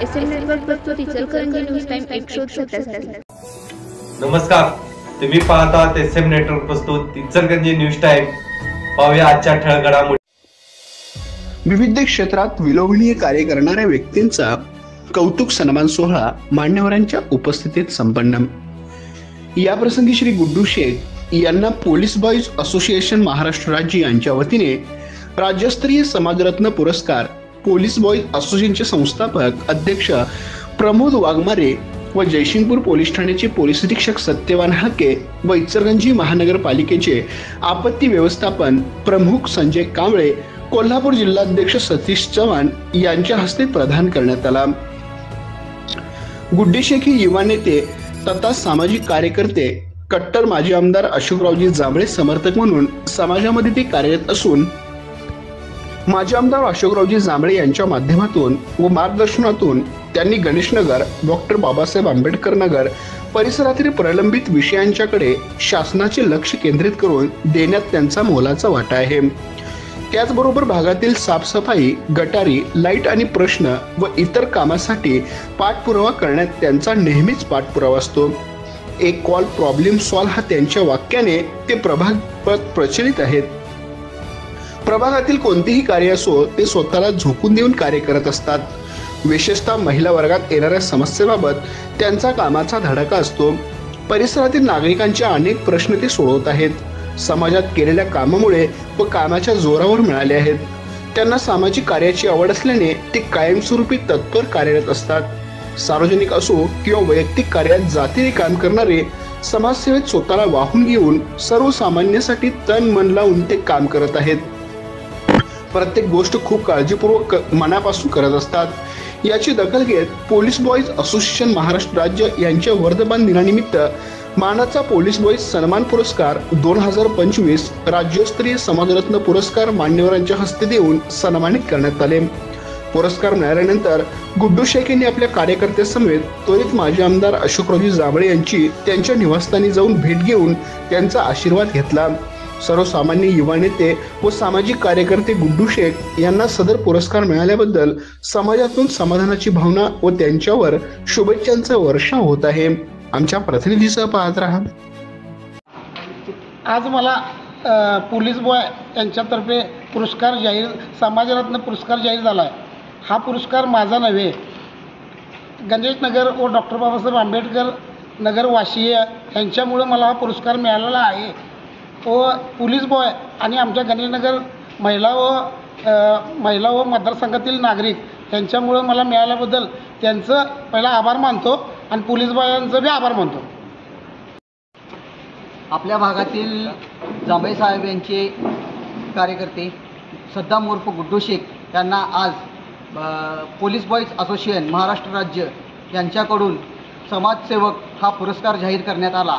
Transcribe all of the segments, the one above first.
SM network प्रस्तुत Ichalkaranji news time एक शोध छोट्यासाठी। नमस्कार, तुम्ही पाहतात एसएम नेटवर्क प्रस्तुत इचलकरंजी न्यूज टाइम। पाहूया आजच्या ठळक घडामोडी। विविध क्षेत्रात विलोभनीय कार्य करणाऱ्या व्यक्तींचा कौतुक सन्मान सोहळा मान्यवरांच्या उपस्थितीत संपन्न। या प्रसंगी श्री गुड्डू शेख यांना पोलीस बॉयज असोसिएशन महाराष्ट्र राज्य यांच्या वतीने राज्यस्तरीय समाजरत्न पुरस्कार, पोलीस बॉयज असोसिएशनचे संस्थापक अध्यक्ष प्रमोद वाघमारे व जयसिंगपूर पोलीस ठाण्याचे पोलीस अधीक्षक सत्यवान हाके व इचलकरंजी महानगरपालिकेचे आपत्ती व्यवस्थापन प्रमुख संजय कांबळे, कोल्हापूर जिल्हाध्यक्ष सतीश चव्हाण यांच्या हस्ते प्रदान करण्यात आला। गुड्डू शेख हे युवा नेते तथा सामाजिक कार्यकर्ते, कट्टर माजी आमदार अशोकरावजी जांभळे समर्थक म्हणून समाजामध्ये ते कार्यरत असून माजी आमदार अशोकरावजी जांभळे यांच्या माध्यमातून व मार्गदर्शनातून त्यांनी गणेशनगर, डॉक्टर बाबासाहेब आंबेडकर नगर परिसरातील प्रलंबित विषयांच्याकडे शासनाचे लक्ष केंद्रित करून देण्यात त्यांचा मोलाचा वाटा आहे। त्याचबरोबर भागातील साफसफाई, गटारी, लाईट आणि प्रश्न व इतर कामासाठी पाठपुरावा करण्यात त्यांचा नेहमीच पाठपुरावा असतो। एक कॉल प्रॉब्लेम सॉल्व हा त्यांच्या वाक्याने ते प्रभागात प्रचलित आहेत। प्रभागातील कोणतेही कार्य असो ते स्वतःला झोकून देऊन कार्य करत असतात। विशेषतः महिला वर्गात येणाऱ्या समस्येबाबत त्यांचा कामाचा धडाका असतो। परिसरातील नागरिकांचे अनेक प्रश्न ते सोडवत आहेत। समाजात केलेल्या कामामुळे व कामाच्या जोरावर मिळाले आहेत। त्यांना सामाजिक कार्याची आवड असल्याने ते कायमस्वरूपी तत्पर कार्यरत असतात। सार्वजनिक असो किंवा वैयक्तिक कार्यात जातीने काम करणारे समाजसेवेत स्वतःला वाहून घेऊन सर्वसामान्यांसाठी तन मन लावून ते काम करत आहेत। प्रत्येक गोष्ट खूप काळजीपूर्वक मनापासून करत असतात। याची दखल घेत पोलीस बॉयज असोसिएशन महाराष्ट्र राज्य यांच्या वर्धमान दिनानिमित्त मानाचा पोलीस बॉयज सन्मान पुरस्कार 2025 राज्यस्तरीय समाजरत्न पुरस्कार मान्यवरांच्या हस्ते देऊन सन्मानित करण्यात आले। पुरस्कार मिळाल्यानंतर गुड्डू शेख यांनी आपल्या कार्यकर्त्यांसमेत त्वरित माजी आमदार अशोकरावजी जांभळे यांची त्यांच्या निवासस्थानी जाऊन भेट घेऊन त्यांचा आशीर्वाद घेतला। सर्वसामान्य युवा नेते व सामाजिक कार्यकर्ते गुड्डू शेख यांना सदर पुरस्कार मिळाल्याबद्दल समाजातून समाधानाची भावना व त्यांच्यावर शुभेच्छांचा वर्षाव होत आहे। आमच्या प्रतिनिधीसह पाहत राहा। आज मला पोलीस बॉय यांच्यातर्फे पुरस्कार जाहीर, समाजरत्न पुरस्कार जाहीर झाला आहे। हा पुरस्कार माझा नव्हे, गणेशनगर व डॉक्टर बाबासाहेब आंबेडकर नगर वाशीय यांच्यामुळे मला हा पुरस्कार मिळालेला आहे व पोलीस बॉय आणि आमच्या गणेशनगर महिला व मतदारसंघातील नागरिक यांच्यामुळे मला मिळाल्याबद्दल त्यांचं पहिला आभार मानतो आणि पोलीस बॉयांचं बी आभार मानतो। आपल्या भागातील जांभळे साहेब यांचे कार्यकर्ते सद्दाम उर्फ गुड्डू शेख यांना आज पोलीस बॉयज असोसिएशन महाराष्ट्र राज्य यांच्याकडून समाजसेवक हा पुरस्कार जाहीर करण्यात आला।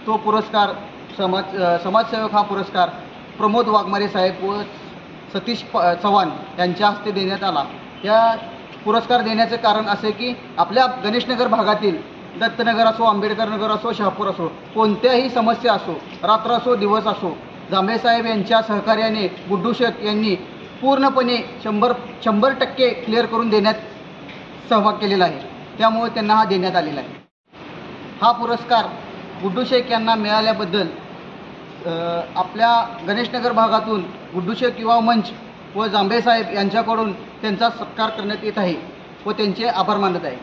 तो पुरस्कार समाजसेवक हा पुरस्कार प्रमोद वाघमारे साहेब व सतीश चव्हाण यांच्या हस्ते देण्यात आला। या पुरस्कार देण्याचे कारण असे की आपल्या गणेशनगर भागातील दत्तनगर असो, आंबेडकर नगर असो, शहापूर असो, कोणत्याही समस्या असो, रात्र असो दिवस असो, जांभळे साहेब यांच्या सहकार्याने गुड्डू शेख यांनी पूर्णपणे 100% क्लिअर करून देण्यात सहभाग केलेला आहे। त्यामुळे त्यांना हा देण्यात आलेला आहे। हा पुरस्कार गुड्डू शेख यांना मिळाल्याबद्दल आपल्या गणेशनगर भागातून गुड्डू शेख युवा मंच व जांभळे साहेब यांच्याकडून त्यांचा सत्कार करण्यात येत आहे व त्यांचे आभार मानत आहे।